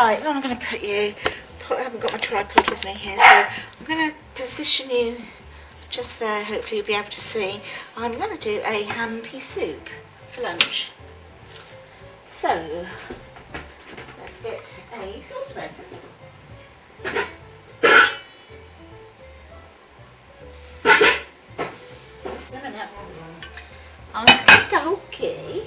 Right, now I'm going to put you, I haven't got my tripod with me here, so I'm going to position you just there. Hopefully you'll be able to see. I'm going to do a ham and pea soup for lunch. So, let's get a saucepan. Okay.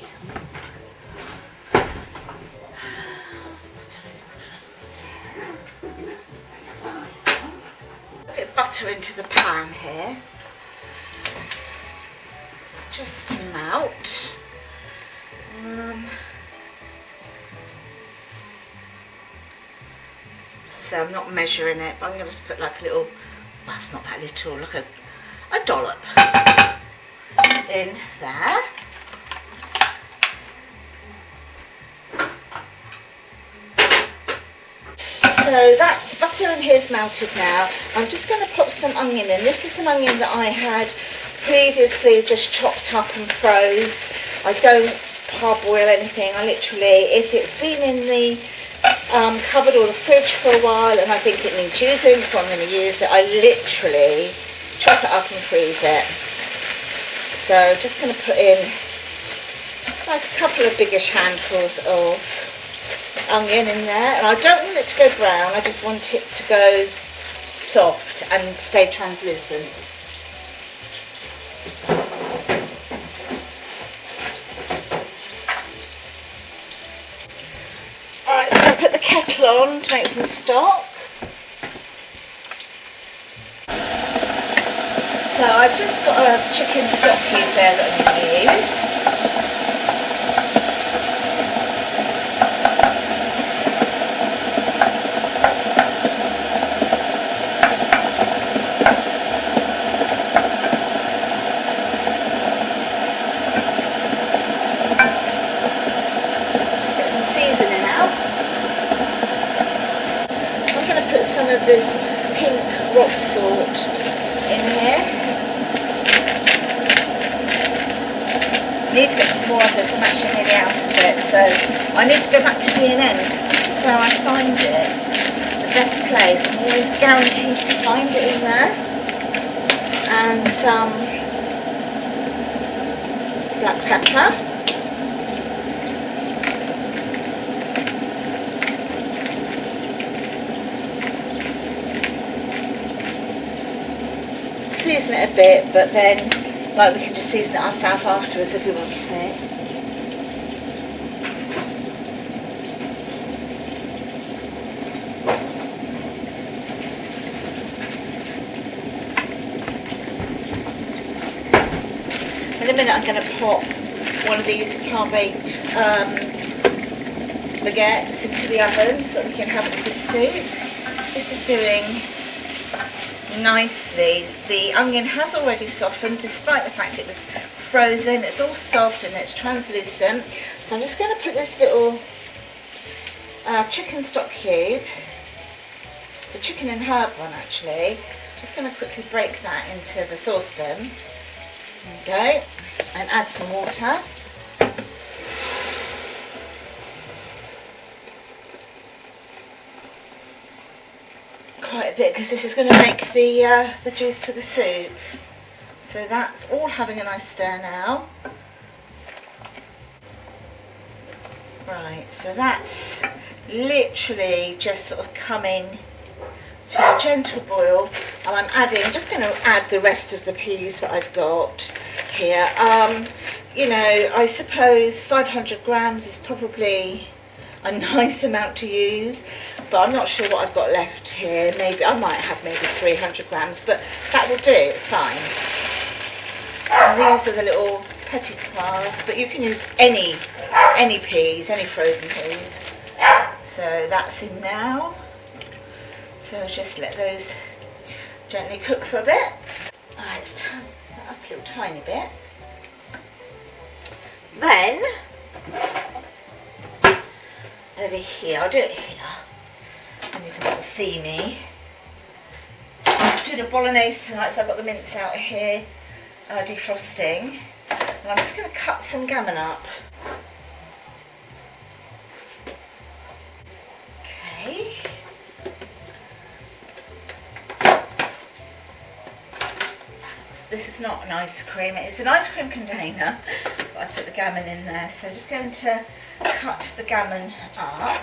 Bit of butter into the pan here, just to melt. So I'm not measuring it, but I'm going to just put like a little, well, it's not that little, like a dollop in there. So that butter in here is melted now. I'm just going to pop some onion in. This is an onion that I had previously just chopped up and froze. I don't parboil anything. I literally, if it's been in the cupboard or the fridge for a while and I think it needs using before I'm going to use it, I literally chop it up and freeze it. So I'm just going to put in like a couple of biggish handfuls of onion in there, and I don't want it to go brown, I just want it to go soft and stay translucent. Alright, so I'm going to put the kettle on to make some stock. So I've just got a chicken stock cube there that I'm going to use. Of this pink rock salt in here. Need to get some more of this. I'm actually nearly out of it, so I need to go back to B&M because this is where I find it, the best place. I'm always guaranteed to find it in there. And some black pepper. Season it a bit, but then like we can just season it ourselves afterwards if we want to. In a minute I'm going to pop one of these plant-based baguettes into the oven so that we can have it with the soup. This is doing nicely. The onion has already softened despite the fact it was frozen. It's all soft and it's translucent. So I'm just going to put this little chicken stock cube. It's a chicken and herb one actually. Just going to quickly break that into the saucepan. There we go. And add some water. Quite a bit because this is going to make the juice for the soup. So that's all having a nice stir now. Right, so that's literally just sort of coming to a gentle boil, and I'm just going to add the rest of the peas that I've got here. You know, I suppose 500 grams is probably a nice amount to use, but I'm not sure what I've got left here. Maybe I might have maybe 300 grams, but that will do, it's fine. And these are the little petit pois, but you can use any peas, any frozen peas. So that's in now. So just let those gently cook for a bit. Alright, let's turn that up a little tiny bit. Then over here, I'll do it here, and you can sort of see me. I'm doing a bolognese tonight, so I've got the mince out here, defrosting, and I'm just going to cut some gammon up. this is not an ice cream, it's an ice cream container, but I put the gammon in there. So I'm just going to cut the gammon up,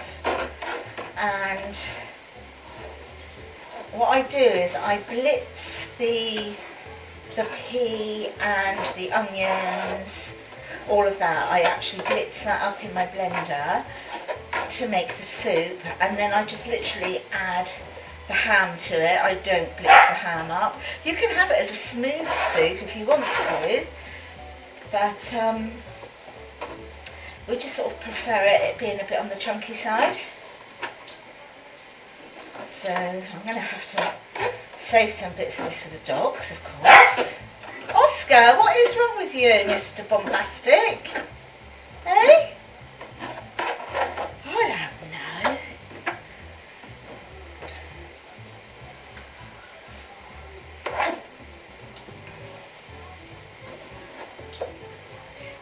and what I do is I blitz the pea and the onions, all of that. I actually blitz that up in my blender to make the soup, and then I just literally add the ham to it. I don't blitz the ham up. You can have it as a smooth soup if you want to, but we just sort of prefer it being a bit on the chunky side. So I'm going to have to save some bits of this for the dogs, of course. Oscar, what is wrong with you, Mr. Bombastic? Eh? I don't know.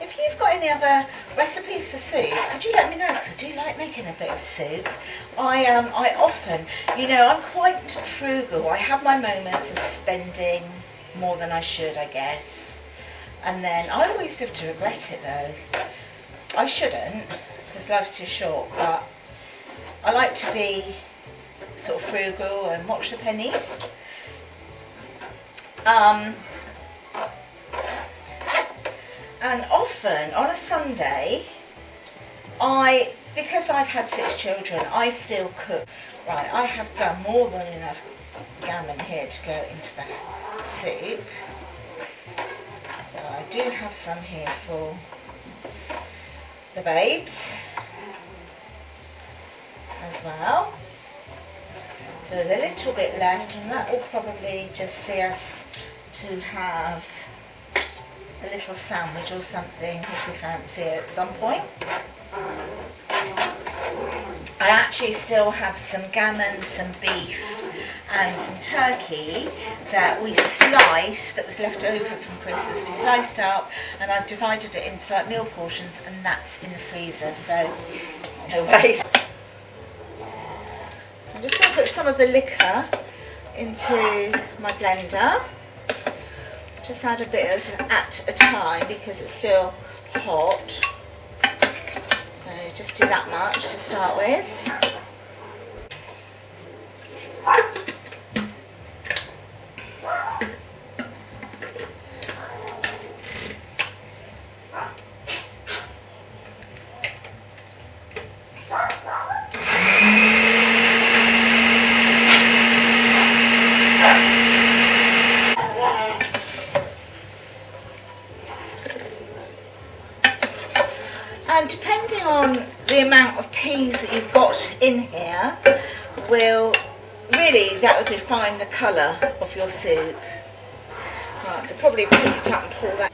If you've got any other recipes for soup, could you let me know, because I do like making a bit of soup. I often, you know, I'm quite frugal. I have my moments of spending more than I should, I guess, and then I always live to regret it though. I shouldn't, because life's too short, but I like to be sort of frugal and watch the pennies. And often on a Sunday, because I've had 6 children, I still cook. Right, I have done more than enough gammon here to go into the soup. So I do have some here for the babes as well. So there's a little bit left, and that will probably just see us to have a little sandwich or something if we fancy it at some point. I actually still have some gammon, some beef and some turkey that we sliced, that was left over from Christmas. We sliced up and I've divided it into like meal portions, and that's in the freezer, so no waste. I'm just going to put some of the liquor into my blender. Just add a bit at a time because it's still hot. So just do that much to start with. And depending on the amount of peas that you've got in here, that will define the colour of your soup. Right, I could probably pick it up and pour that.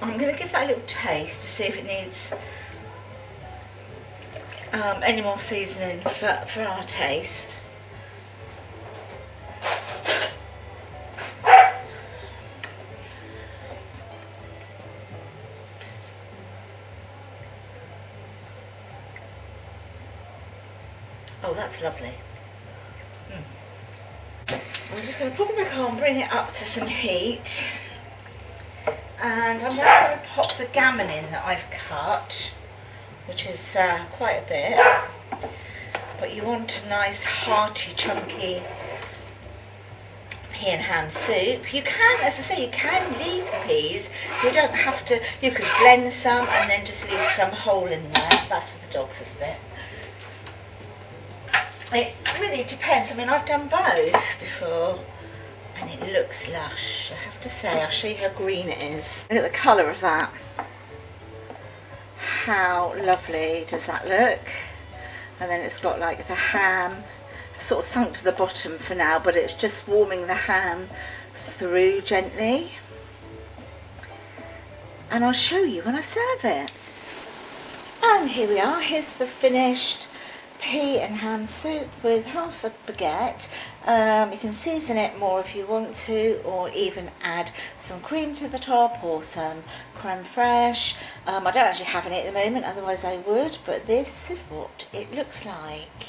I'm going to give that a little taste to see if it needs any more seasoning for our taste. Oh, that's lovely. I'm just going to pop it back on, bring it up to some heat, and I'm now going to pop the gammon in that I've cut, which is quite a bit, but you want a nice hearty chunky pea and ham soup. You can, as I say, you can leave the peas. You don't have to. You could blend some and then just leave some whole in there. That's for the dogs, this bit. It really depends. I mean, I've done both before and it looks lush, I have to say. I'll show you how green it is. Look at the colour of that. How lovely does that look? And then it's got like the ham sort of sunk to the bottom for now, but it's just warming the ham through gently. And I'll show you when I serve it. And here we are. Here's the finished pea and ham soup with half a baguette. You can season it more if you want to, or even add some cream to the top or some creme fraiche. I don't actually have any at the moment, otherwise I would, but this is what it looks like.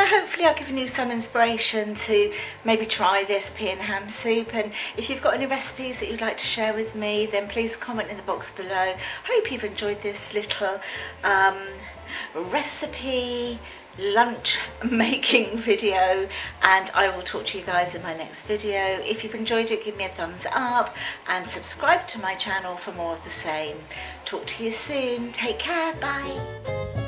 hopefully I've given you some inspiration to maybe try this pea and ham soup, and if you've got any recipes that you'd like to share with me, then please comment in the box below. Hope you've enjoyed this little recipe lunch making video, and I will talk to you guys in my next video. If you've enjoyed it, give me a thumbs up and subscribe to my channel for more of the same. Talk to you soon. Take care. Bye.